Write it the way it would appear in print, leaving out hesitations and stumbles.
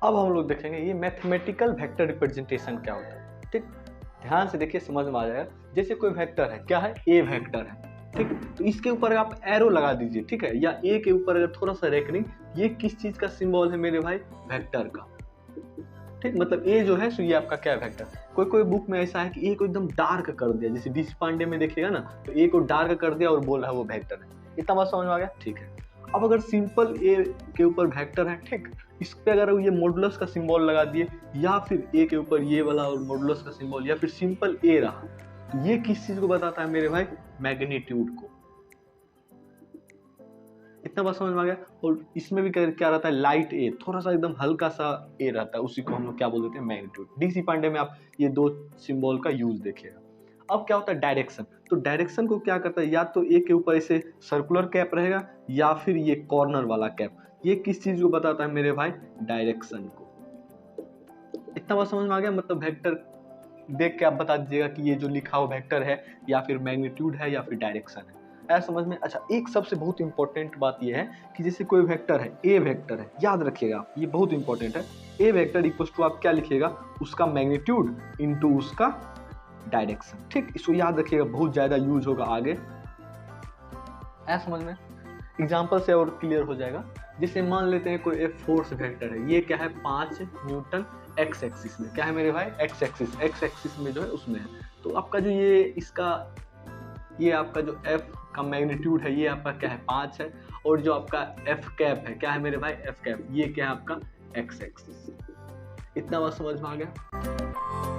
अब हम लोग देखेंगे ये मैथमेटिकल वेक्टर रिप्रेजेंटेशन क्या होता है। ठीक, ध्यान से देखिए, समझ में आ जाएगा। जैसे कोई वेक्टर है, क्या है, ए वेक्टर है, ठीक, तो इसके ऊपर आप एरो लगा दीजिए, ठीक है, या ए के ऊपर अगर थोड़ा सा रेकनिंग, ये किस चीज का सिंबल है मेरे भाई, वेक्टर का। ठीक, मतलब ए जो है सो ये आपका क्या वेक्टर। कोई कोई बुक में ऐसा है कि ए को एकदम डार्क कर दिया, जैसे डीसी पांडे में देखिएगा ना, तो ए को डार्क कर दिया और बोल रहा है वो वेक्टर है। इतना बात समझ में आ गया, ठीक है। अब अगर सिंपल ए के ऊपर वेक्टर है, ठीक, इस पे अगर ये मॉडुलस का सिंबल लगा दिए, या फिर ए के ऊपर ये वाला और मॉडुलस का सिंबल, या फिर सिंपल ए रहा, तो ये किस चीज को बताता है मेरे भाई, मैग्नीट्यूड को। इतना बात समझ में आ गया। और इसमें भी क्या रहता है, लाइट ए, थोड़ा सा एकदम हल्का सा ए रहता है, उसी को हम लोग क्या बोल देते हैं, मैग्नीट्यूड। डीसी पांडे में आप ये दो सिंबल का यूज देखिएगा। अब क्या होता है, डायरेक्शन। तो डायरेक्शन को क्या करता है, या तो ए के ऊपर ऐसे सर्कुलर कैप रहेगा, या फिर ये कॉर्नर वाला कैप। ये किस चीज को बताता है मेरे भाई, डायरेक्शन को। इतना बात समझ में आ गया। मतलब वेक्टर देख के आप बता दीजिएगा कि ये जो लिखा हुआ वेक्टर है, या फिर मैग्नीट्यूड है, या फिर डायरेक्शन है। ऐसा समझ में। अच्छा, एक सबसे बहुत इंपॉर्टेंट बात यह है कि जैसे कोई वेक्टर है, ए वेक्टर है, याद रखिएगा आप, ये बहुत इंपॉर्टेंट है। ए वेक्टर इक्वल टू आप क्या लिखिएगा, उसका मैग्नीट्यूड इनटू उसका डायरेक्शन। ठीक, इसको याद रखिएगा, बहुत ज्यादा यूज होगा आगे। ऐसा समझ में। एग्जाम्पल से और क्लियर हो जाएगा। जैसे मान लेते हैं कोई एक फोर्स वेक्टर है, ये क्या है, 5 न्यूटन एक्स एक्सिस में। क्या है मेरे भाई, एक्स एक्सिस में जो है उसमें है। तो आपका जो ये आपका जो एफ का मैग्नीट्यूड है, ये आपका क्या है, 5 है। और जो आपका एफ कैप है, क्या है मेरे भाई, एफ कैप, ये क्या है आपका एक्स एक्सिस। इतना बात समझ में आ गया।